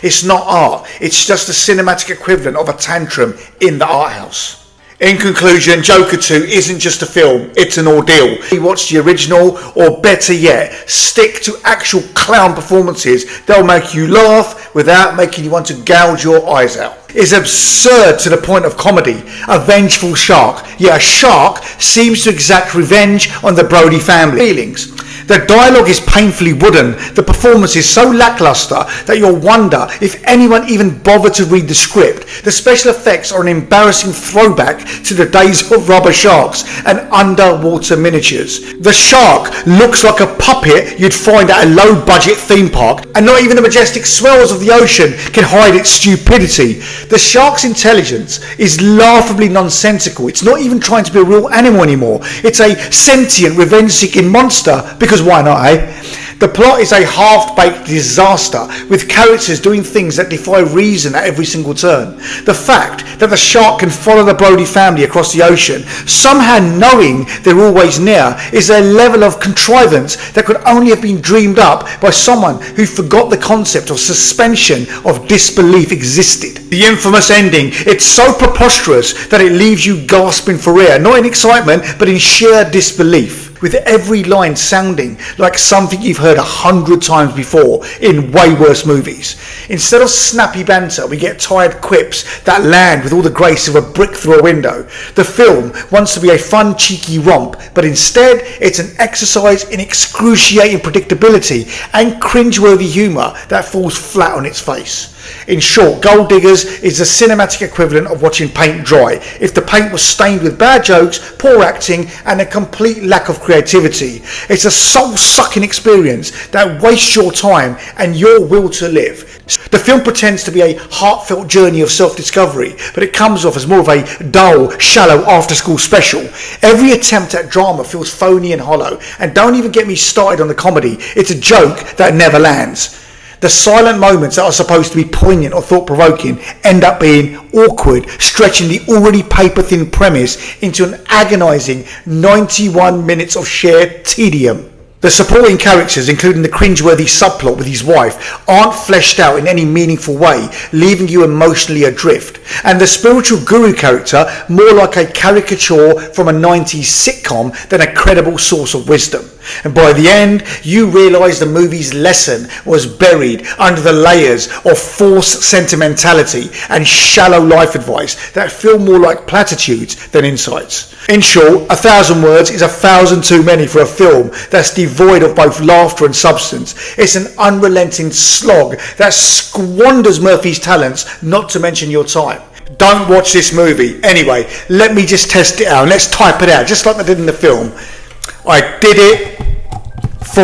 It's not art, it's just the cinematic equivalent of a tantrum in the art house. In conclusion, Joker 2 isn't just a film, it's an ordeal. You watch the original, or better yet, stick to actual clown performances. They'll make you laugh without making you want to gouge your eyes out. It's absurd to the point of comedy. A vengeful shark. Yeah, a shark seems to exact revenge on the Brody family. Feelings. The dialogue is painfully wooden. The performance is so lackluster that you'll wonder if anyone even bothered to read the script. The special effects are an embarrassing throwback to the days of rubber sharks and underwater miniatures. The shark looks like a puppet you'd find at a low-budget theme park, and not even the majestic swells of the ocean can hide its stupidity. The shark's intelligence is laughably nonsensical. It's not even trying to be a real animal anymore. It's a sentient, revenge-seeking monster, because why not, eh? The plot is a half-baked disaster, with characters doing things that defy reason at every single turn. The fact that the shark can follow the Brody family across the ocean, somehow knowing they're always near, is a level of contrivance that could only have been dreamed up by someone who forgot the concept of suspension of disbelief existed. The infamous ending, it's so preposterous that it leaves you gasping for air, not in excitement, but in sheer disbelief, with every line sounding like something you've heard 100 times before in way worse movies. Instead of snappy banter, we get tired quips that land with all the grace of a brick through a window. The film wants to be a fun, cheeky romp, but instead it's an exercise in excruciating predictability and cringeworthy humour that falls flat on its face. In short, Gold Diggers is the cinematic equivalent of watching paint dry. If the paint was stained with bad jokes, poor acting, and a complete lack of creativity. It's a soul-sucking experience that wastes your time and your will to live. The film pretends to be a heartfelt journey of self-discovery, but it comes off as more of a dull, shallow after-school special. Every attempt at drama feels phony and hollow, and don't even get me started on the comedy. It's a joke that never lands. The silent moments that are supposed to be poignant or thought-provoking end up being awkward, stretching the already paper-thin premise into an agonising 91 minutes of sheer tedium. The supporting characters, including the cringeworthy subplot with his wife, aren't fleshed out in any meaningful way, leaving you emotionally adrift. And the spiritual guru character, more like a caricature from a 90s sitcom than a credible source of wisdom. And by the end, you realise the movie's lesson was buried under the layers of forced sentimentality and shallow life advice that feel more like platitudes than insights. In short, 1,000 words is 1,000 too many for a film that's devoid of both laughter and substance. It's an unrelenting slog that squanders Murphy's talents, not to mention your time. Don't watch this movie. Anyway, let me just test it out. Let's type it out, just like I did in the film. I did it for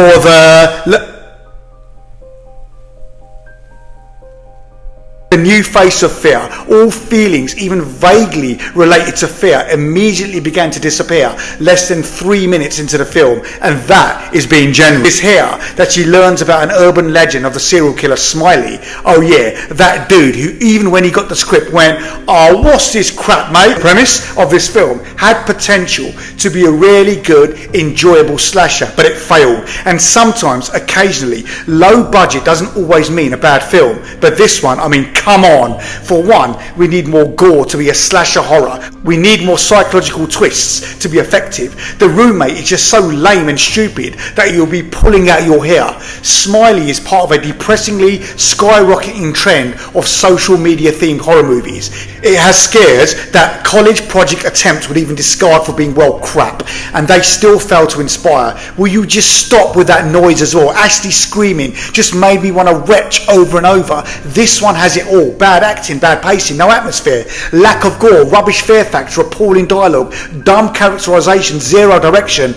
the new face of fear. All feelings, even vaguely related to fear, immediately began to disappear less than 3 minutes into the film, and that is being generous. It's here that she learns about an urban legend of the serial killer Smiley. Oh yeah, that dude who even when he got the script went, "Oh, what's this crap, mate?" The premise of this film had potential to be a really good, enjoyable slasher, but it failed. And sometimes, occasionally, low budget doesn't always mean a bad film, but this one, I mean, come on. For one, we need more gore to be a slasher horror. We need more psychological twists to be effective. The roommate is just so lame and stupid that you'll be pulling out your hair. Smiley is part of a depressingly skyrocketing trend of social media themed horror movies. It has scares that college project attempts would even discard for being well crap, and they still fail to inspire. Will you just stop with that noise as well? Ashley screaming just made me want to retch over and over. This one has it all. Bad acting, bad pacing, no atmosphere, lack of gore, rubbish fear factor, appalling dialogue, dumb characterization, zero direction,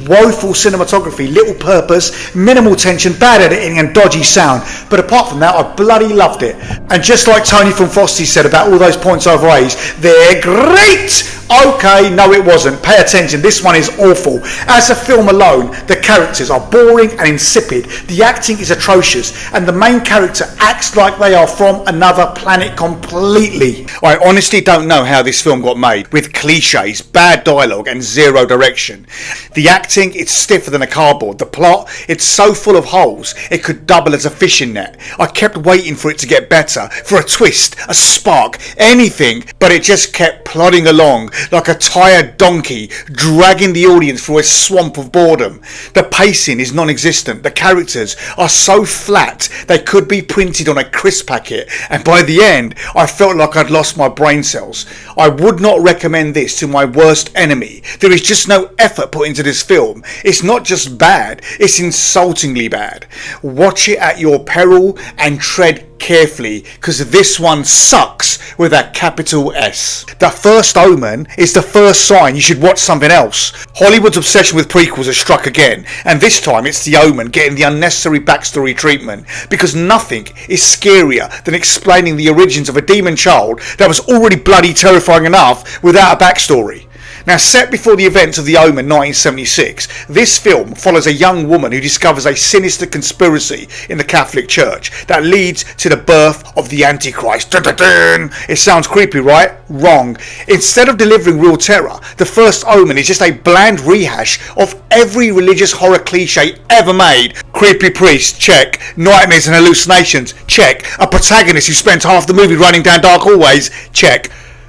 woeful cinematography, little purpose, minimal tension, bad editing and dodgy sound. But apart from that, I bloody loved it. And just like Tony from Frosty said about all those points I've raised, they're great! Okay, no it wasn't. Pay attention, this one is awful. As a film alone, the characters are boring and insipid, the acting is atrocious, and the main character acts like they are from another planet completely. I honestly don't know how this film got made, with cliches, bad dialogue and zero direction. The acting, it's stiffer than a cardboard. The plot, it's so full of holes, it could double as a fishing net. I kept waiting for it to get better, for a twist, a spark, anything, but it just kept plodding along like a tired donkey, dragging the audience through a swamp of boredom. The pacing is non-existent. The characters are so flat they could be printed on a crisp packet, and by the end I felt like I'd lost my brain cells. I would not recommend this to my worst enemy. There is just no effort put into this film. It's not just bad, it's insultingly bad. Watch it at your peril and tread carefully, because this one sucks with a capital S. The First Omen is the first sign you should watch something else. Hollywood's obsession with prequels has struck again, and this time it's The Omen getting the unnecessary backstory treatment, because nothing is scarier than explaining the origins of a demon child that was already bloody terrifying enough without a backstory. Now, set before the events of The Omen 1976, this film follows a young woman who discovers a sinister conspiracy in the Catholic Church that leads to the birth of the Antichrist. Dun, dun, dun. It sounds creepy, right? Wrong. Instead of delivering real terror, The First Omen is just a bland rehash of every religious horror cliche ever made. Creepy priest, check. Nightmares and hallucinations, check. A protagonist who spent half the movie running down dark hallways, check.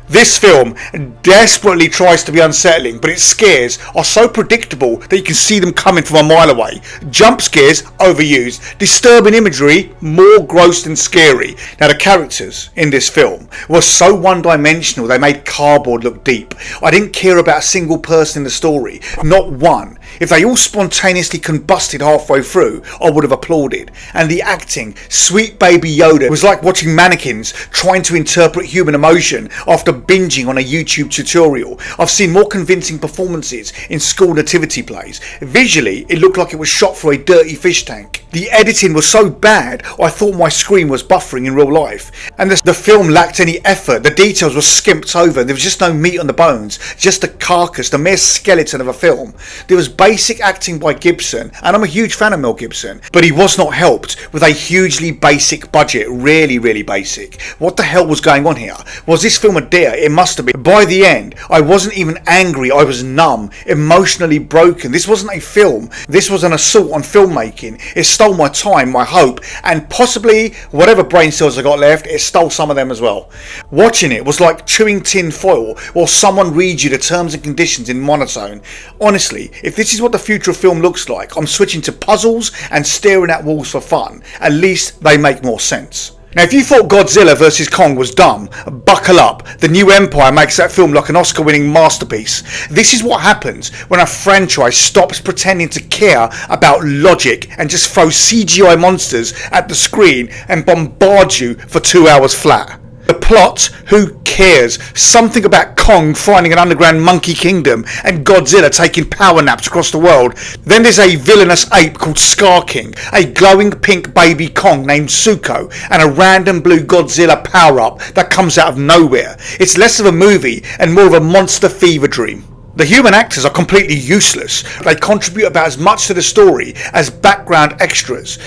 This film desperately tries to be unsettling, but its scares are so predictable that you can see them coming from a mile away. Jump scares, overused. Disturbing imagery, more gross than scary. Now, the characters in this film were so one-dimensional they made cardboard look deep. I didn't care about a single person in the story, not one. If they all spontaneously combusted halfway through, I would have applauded. And the acting, sweet baby Yoda, was like watching mannequins trying to interpret human emotion after binging on a YouTube tutorial. I've seen more convincing performances in school nativity plays. Visually, it looked like it was shot through a dirty fish tank. The editing was so bad, I thought my screen was buffering in real life. And the film lacked any effort. The details were skimped over. There was just no meat on the bones, just a carcass, the mere skeleton of a film. There was basic acting by Gibson, and I'm a huge fan of Mel Gibson, but he was not helped with a hugely basic budget. Really basic. What the hell was going on here? Was this film a dare? It must have been. By the end, I wasn't even angry, I was numb, emotionally broken. This wasn't a film, this was an assault on filmmaking. It stole my time, my hope, and possibly whatever brain cells I got left, it stole some of them as well. Watching it was like chewing tin foil while someone reads you the terms and conditions in monotone. Honestly, if this is what the future of film looks like, I'm switching to puzzles and staring at walls for fun. At least they make more sense. Now, if you thought Godzilla vs Kong was dumb, buckle up. The New Empire makes that film like an Oscar-winning masterpiece. This is what happens when a franchise stops pretending to care about logic and just throws CGI monsters at the screen and bombards you for 2 hours flat. The plot, who cares? Something about Kong finding an underground monkey kingdom and Godzilla taking power naps across the world. Then there's a villainous ape called Scar King, a glowing pink baby Kong named Suko, and a random blue Godzilla power-up that comes out of nowhere. It's less of a movie and more of a monster fever dream. The human actors are completely useless. They contribute about as much to the story as background extras.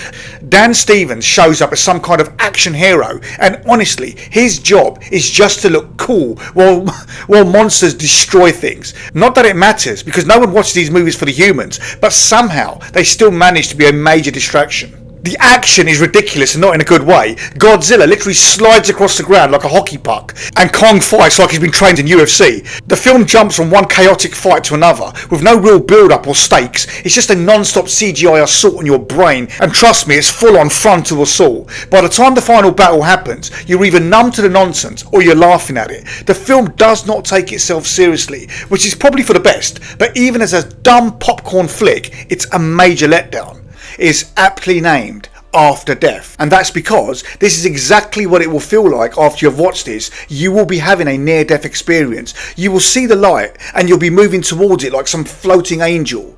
Dan Stevens shows up as some kind of action hero, and honestly, his job is just to look cool while monsters destroy things. Not that it matters, because no one watches these movies for the humans, but somehow they still manage to be a major distraction. The action is ridiculous and not in a good way. Godzilla literally slides across the ground like a hockey puck, and Kong fights like he's been trained in UFC. The film jumps from one chaotic fight to another, with no real build-up or stakes. It's just a non-stop CGI assault on your brain, and trust me, it's full-on frontal assault. By the time the final battle happens, you're either numb to the nonsense or you're laughing at it. The film does not take itself seriously, which is probably for the best, but even as a dumb popcorn flick, it's a major letdown. Is aptly named After Death, and that's because this is exactly what it will feel like after you've watched this. You will be having a near-death experience. You will see the light and you'll be moving towards it like some floating angel.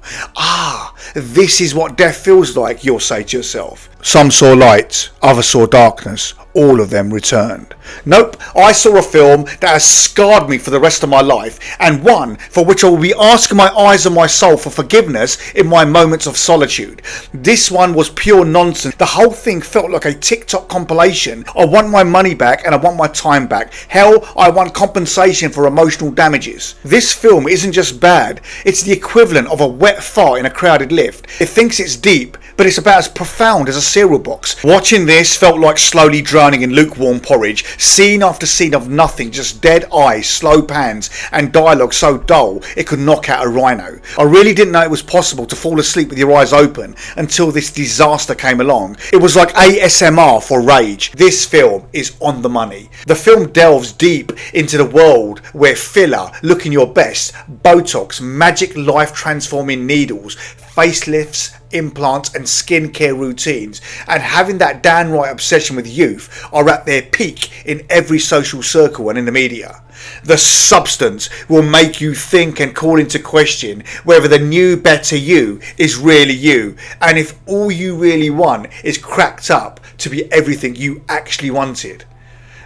This is what death feels like, you'll say to yourself. Some saw light, others saw darkness. All of them returned. Nope, I saw a film that has scarred me for the rest of my life, and one for which I will be asking my eyes and my soul for forgiveness in my moments of solitude. This one was pure nonsense. The whole thing felt like a TikTok compilation. I want my money back and I want my time back. Hell, I want compensation for emotional damages. This film isn't just bad, it's the equivalent of a wet fart in a crowded lift. It thinks it's deep, but it's about as profound as a cereal box. Watching this felt like slowly drowning in lukewarm porridge. Scene after scene of nothing, just dead eyes, slow pans, and dialogue so dull it could knock out a rhino. I really didn't know it was possible to fall asleep with your eyes open until this disaster came along. It was like ASMR for rage. This film is on the money. The film delves deep into the world where filler, looking your best, Botox, magic life transforming needles, facelifts, implants and skincare routines, and having that downright obsession with youth are at their peak in every social circle and in the media. The substance will make you think and call into question whether the new better you is really you, and if all you really want is cracked up to be everything you actually wanted.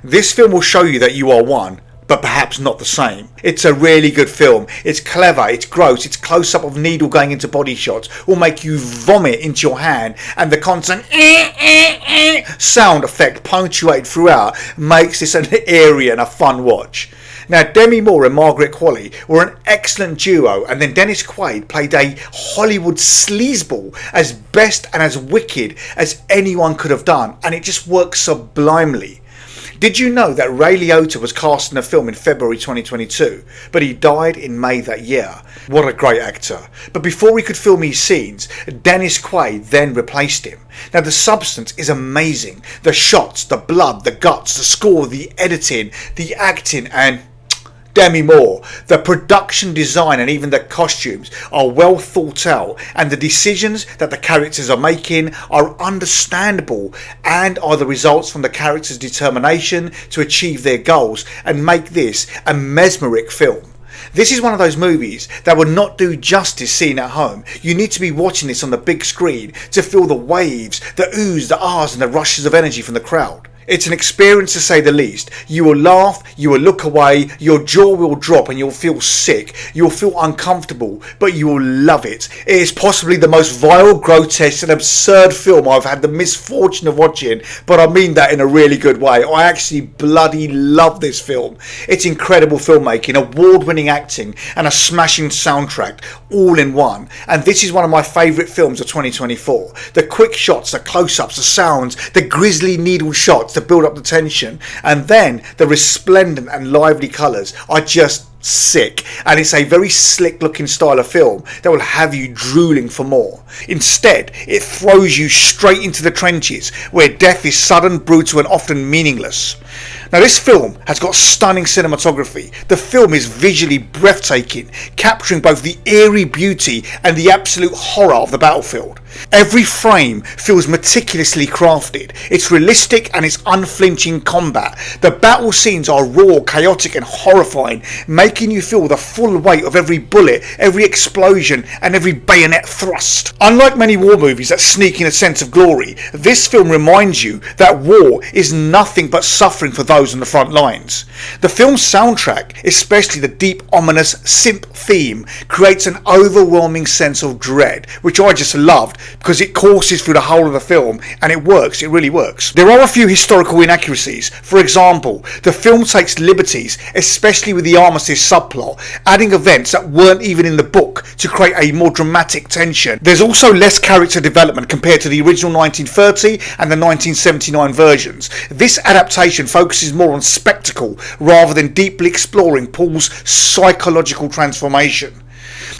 This film will show you that you are one, but perhaps not the same. It's a really good film. It's clever, it's gross, its close-up of needle going into body shots will make you vomit into your hand, and the constant sound effect punctuated throughout makes this an eerie and a fun watch. Now, Demi Moore and Margaret Qualley were an excellent duo, and then Dennis Quaid played a Hollywood sleazeball as best and as wicked as anyone could have done, and it just works sublimely. Did you know that Ray Liotta was cast in a film in February 2022, but he died in May that year? What a great actor. But before he could film his scenes, Dennis Quaid then replaced him. Now, the substance is amazing. The shots, the blood, the guts, the score, the editing, the acting, and Demi Moore. The production design and even the costumes are well thought out, and the decisions that the characters are making are understandable and are the results from the characters' determination to achieve their goals and make this a mesmeric film. This is one of those movies that would not do justice seen at home. You need to be watching this on the big screen to feel the waves, the oohs, the ahs and the rushes of energy from the crowd. It's an experience to say the least. You will laugh, you will look away, your jaw will drop and you'll feel sick, you'll feel uncomfortable, but you will love it. It is possibly the most vile, grotesque and absurd film I've had the misfortune of watching, but I mean that in a really good way. I actually bloody love this film. It's incredible filmmaking, award-winning acting and a smashing soundtrack all in one, and this is one of my favourite films of 2024. The quick shots, the close-ups, the sounds, the grisly needle shots to build up the tension, and then the resplendent and lively colours are just sick, and it's a very slick looking style of film that will have you drooling for more. Instead, it throws you straight into the trenches where death is sudden, brutal and often meaningless. Now, this film has got stunning cinematography. The film is visually breathtaking, capturing both the eerie beauty and the absolute horror of the battlefield. Every frame feels meticulously crafted. It's realistic and it's unflinching combat. The battle scenes are raw, chaotic and horrifying, making you feel the full weight of every bullet, every explosion and every bayonet thrust. Unlike many war movies that sneak in a sense of glory, this film reminds you that war is nothing but suffering for those on the front lines. The film's soundtrack, especially the deep, ominous synth theme, creates an overwhelming sense of dread, which I just loved because it courses through the whole of the film, and it works, it really works. There are a few historical inaccuracies. For example, the film takes liberties, especially with the armistice subplot, adding events that weren't even in the book to create a more dramatic tension. There's also less character development compared to the original 1930 and the 1979 versions. This adaptation focuses more on spectacle rather than deeply exploring Paul's psychological transformation.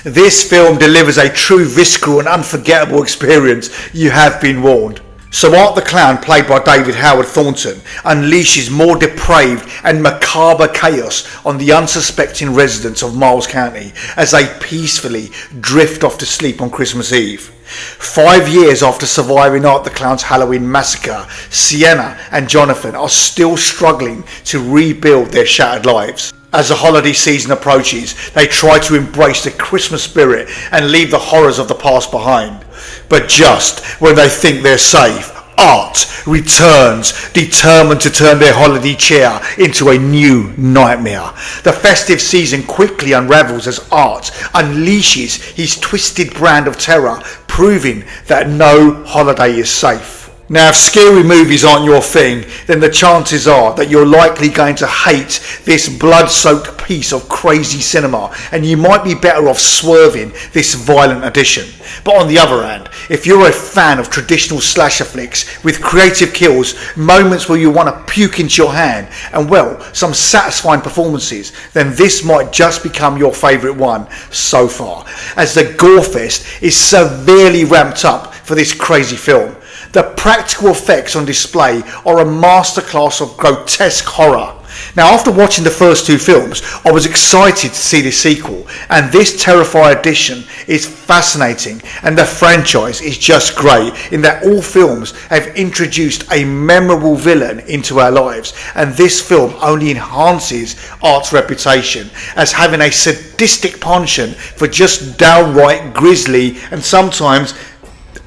This film delivers a true visceral and unforgettable experience. You have been warned. So Art the Clown, played by David Howard Thornton, unleashes more depraved and macabre chaos on the unsuspecting residents of Miles County as they peacefully drift off to sleep on Christmas Eve. 5 years after surviving Art the Clown's Halloween massacre, Sienna and Jonathan are still struggling to rebuild their shattered lives. As the holiday season approaches, they try to embrace the Christmas spirit and leave the horrors of the past behind. But just when they think they're safe, art returns, determined to turn their holiday cheer into a new nightmare. The festive season quickly unravels as art unleashes his twisted brand of terror, proving that no holiday is safe. Now, if scary movies aren't your thing, then the chances are that you're likely going to hate this blood-soaked piece of crazy cinema, and you might be better off swerving this violent edition. But on the other hand, if you're a fan of traditional slasher flicks with creative kills, moments where you want to puke into your hand, and well, some satisfying performances, then this might just become your favourite one so far, as the gore fest is severely ramped up for this crazy film. The practical effects on display are a masterclass of grotesque horror. Now, after watching the first two films, I was excited to see the sequel, and this Terrifier edition is fascinating, and the franchise is just great in that all films have introduced a memorable villain into our lives, and this film only enhances Art's reputation as having a sadistic penchant for just downright grisly and sometimes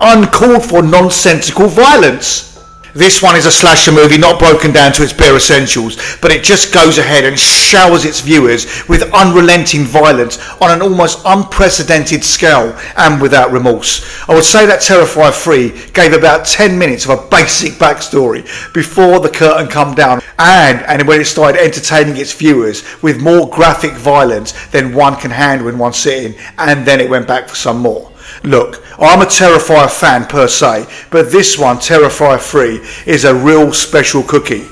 uncalled for nonsensical violence. This one is a slasher movie not broken down to its bare essentials, but it just goes ahead and showers its viewers with unrelenting violence on an almost unprecedented scale and without remorse. I would say that Terrifier 3 gave about 10 minutes of a basic backstory before the curtain come down, and when it started entertaining its viewers with more graphic violence than one can handle in one sitting, and then it went back for some more. Look, I'm a Terrifier fan per se, but this one, Terrifier 3, is a real special cookie.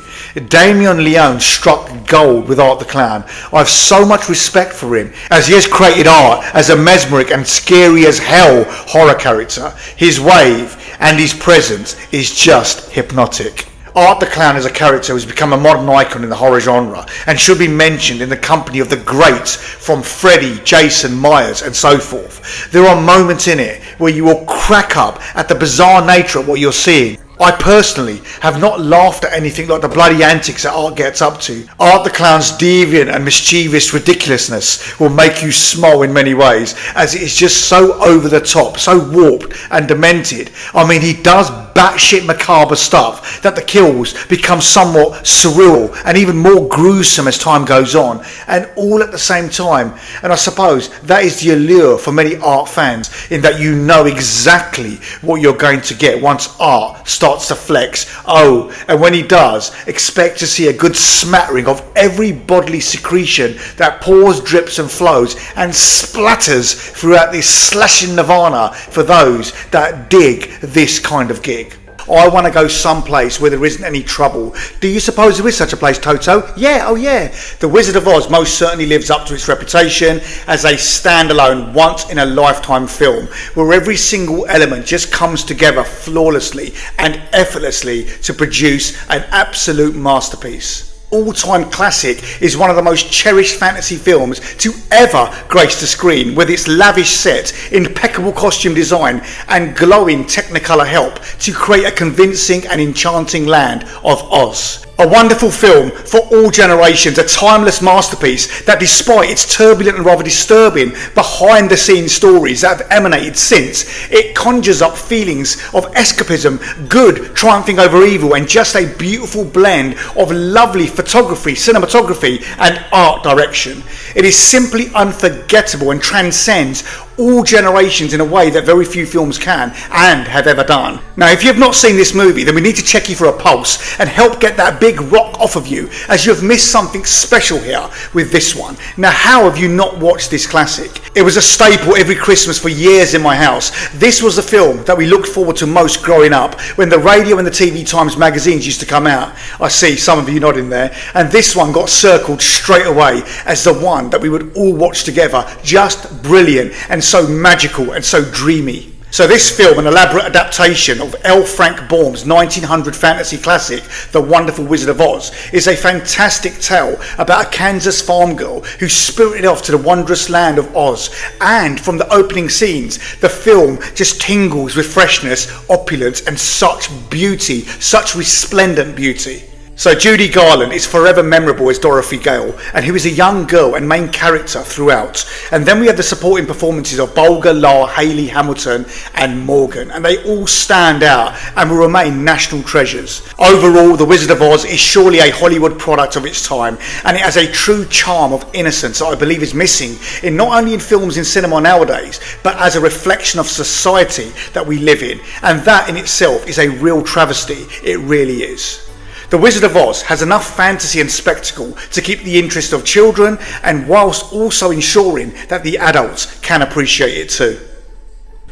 Damien Leone struck gold with Art the Clown. I have so much respect for him, as he has created Art as a mesmeric and scary as hell horror character. His wave and his presence is just hypnotic. Art the Clown as a character has become a modern icon in the horror genre and should be mentioned in the company of the greats from Freddy, Jason, Myers and so forth. There are moments in it where you will crack up at the bizarre nature of what you're seeing. I personally have not laughed at anything like the bloody antics that Art gets up to. Art the Clown's deviant and mischievous ridiculousness will make you smile in many ways, as it is just so over the top, so warped and demented. I mean, he does batshit macabre stuff that the kills become somewhat surreal and even more gruesome as time goes on, and all at the same time. And I suppose that is the allure for many Art fans, in that you know exactly what you're going to get once Art starts to flex. Oh, and when he does, expect to see a good smattering of every bodily secretion that pours, drips and flows and splatters throughout this slashing nirvana for those that dig this kind of gig. I want to go someplace where there isn't any trouble. Do you suppose there is such a place, Toto? Yeah, oh yeah. The Wizard of Oz most certainly lives up to its reputation as a standalone, once-in-a-lifetime film, where every single element just comes together flawlessly and effortlessly to produce an absolute masterpiece. All-time classic is one of the most cherished fantasy films to ever grace the screen, with its lavish set, impeccable costume design and glowing technicolor help to create a convincing and enchanting land of Oz. A wonderful film for all generations, a timeless masterpiece that, despite its turbulent and rather disturbing behind-the-scenes stories that have emanated since, it conjures up feelings of escapism, good triumphing over evil, and just a beautiful blend of lovely photography, cinematography and art direction. It is simply unforgettable and transcends all generations in a way that very few films can and have ever done. Now, if you have not seen this movie, then we need to check you for a pulse and help get that big rock off of you, as you have missed something special here with this one. Now, how have you not watched this classic? It was a staple every Christmas for years in my house. This was the film that we looked forward to most growing up, when the radio and the TV Times magazines used to come out. I see some of you nodding there. And this one got circled straight away as the one that we would all watch together. Just brilliant and so magical and so dreamy. So this film, an elaborate adaptation of L. Frank Baum's 1900 fantasy classic, The Wonderful Wizard of Oz, is a fantastic tale about a Kansas farm girl who's spirited off to the wondrous land of Oz. And from the opening scenes, the film just tingles with freshness, opulence and such beauty, such resplendent beauty. So Judy Garland is forever memorable as Dorothy Gale, and who is a young girl and main character throughout. And then we have the supporting performances of Bolger, La, Hayley, Hamilton and Morgan, and they all stand out and will remain national treasures. Overall, The Wizard of Oz is surely a Hollywood product of its time, and it has a true charm of innocence that I believe is missing in not only in films in cinema nowadays, but as a reflection of society that we live in, and that in itself is a real travesty. It really is. The Wizard of Oz has enough fantasy and spectacle to keep the interest of children, and whilst also ensuring that the adults can appreciate it too.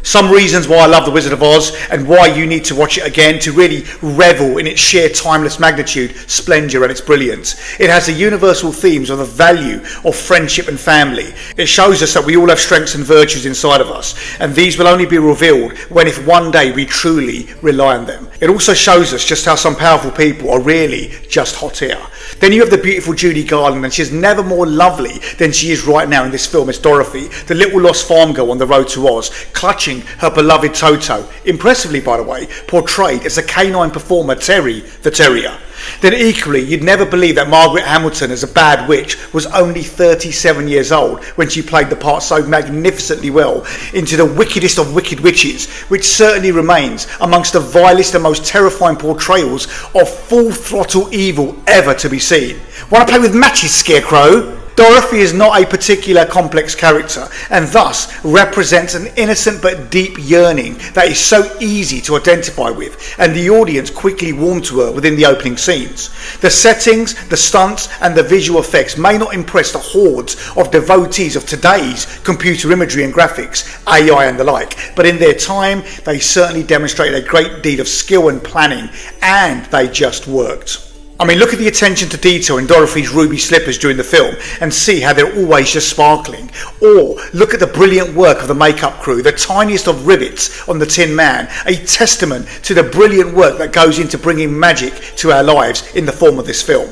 Some reasons why I love The Wizard of Oz and why you need to watch it again to really revel in its sheer timeless magnitude, splendour and its brilliance. It has the universal themes of the value of friendship and family. It shows us that we all have strengths and virtues inside of us, and these will only be revealed when if one day we truly rely on them. It also shows us just how some powerful people are really just hot air. Then you have the beautiful Judy Garland, and she's never more lovely than she is right now in this film as Dorothy, the little lost farm girl on the road to Oz, clutching her beloved Toto, impressively by the way, portrayed as the canine performer Terry the Terrier. Then equally, you'd never believe that Margaret Hamilton as a bad witch was only 37 years old when she played the part so magnificently well into the wickedest of wicked witches, which certainly remains amongst the vilest and most terrifying portrayals of full throttle evil ever to be seen. Want to play with matches, Scarecrow? Dorothy is not a particular complex character, and thus represents an innocent but deep yearning that is so easy to identify with, and the audience quickly warm to her within the opening scenes. The settings, the stunts and the visual effects may not impress the hordes of devotees of today's computer imagery and graphics, AI and the like, but in their time they certainly demonstrated a great deal of skill and planning, and they just worked. I mean, look at the attention to detail in Dorothy's ruby slippers during the film and see how they're always just sparkling. Or look at the brilliant work of the makeup crew, the tiniest of rivets on the Tin Man, a testament to the brilliant work that goes into bringing magic to our lives in the form of this film.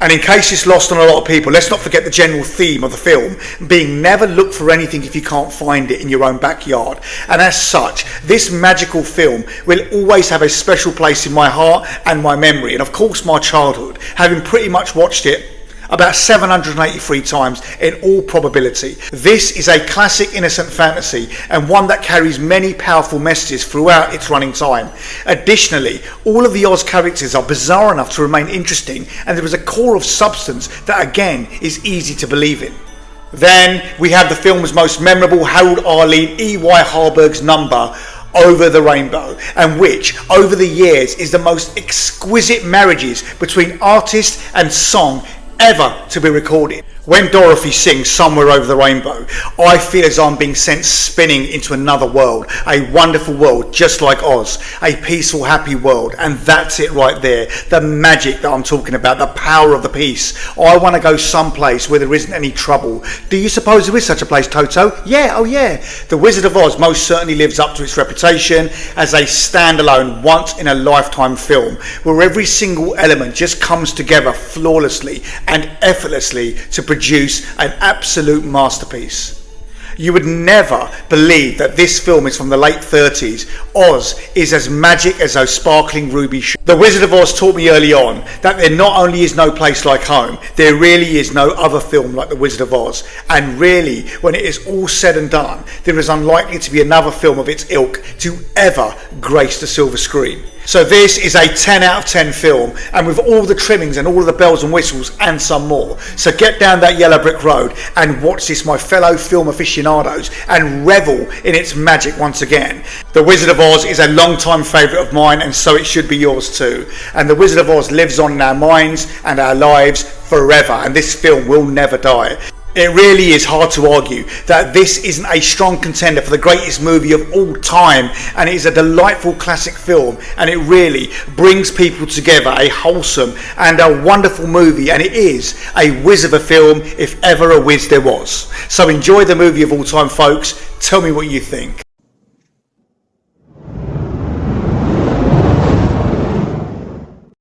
And in case it's lost on a lot of people, let's not forget the general theme of the film being never look for anything if you can't find it in your own backyard. And as such, this magical film will always have a special place in my heart and my memory, and of course my childhood, having pretty much watched it about 783 times in all probability. This is a classic innocent fantasy and one that carries many powerful messages throughout its running time. Additionally, all of the Oz characters are bizarre enough to remain interesting, and there is a core of substance that again is easy to believe in. Then we have the film's most memorable Harold Arleen E.Y. Harburg's number, Over the Rainbow, and which over the years is the most exquisite marriages between artist and song ever to be recorded. When Dorothy sings Somewhere Over the Rainbow, I feel as I'm being sent spinning into another world, a wonderful world just like Oz, a peaceful, happy world, and that's it right there, the magic that I'm talking about, the power of the peace. I want to go someplace where there isn't any trouble. Do you suppose there is such a place, Toto? Yeah, oh yeah. The Wizard of Oz most certainly lives up to its reputation as a standalone, once-in-a-lifetime film, where every single element just comes together flawlessly and effortlessly to produce an absolute masterpiece. You would never believe that this film is from the late 30s. Oz is as magic as those sparkling ruby shoes. The Wizard of Oz taught me early on that there not only is no place like home, there really is no other film like The Wizard of Oz. And really, when it is all said and done, there is unlikely to be another film of its ilk to ever grace the silver screen. So this is a 10 out of 10 film, and with all the trimmings and all of the bells and whistles and some more. So get down that yellow brick road and watch this, my fellow film aficionados, and revel in its magic once again. The Wizard of Oz is a long-time favourite of mine, and so it should be yours too. And The Wizard of Oz lives on in our minds and our lives forever, and this film will never die. It really is hard to argue that this isn't a strong contender for the greatest movie of all time, and it is a delightful classic film, and it really brings people together, a wholesome and a wonderful movie, and it is a whiz of a film if ever a whiz there was. So enjoy the movie of all time, folks. Tell me what you think.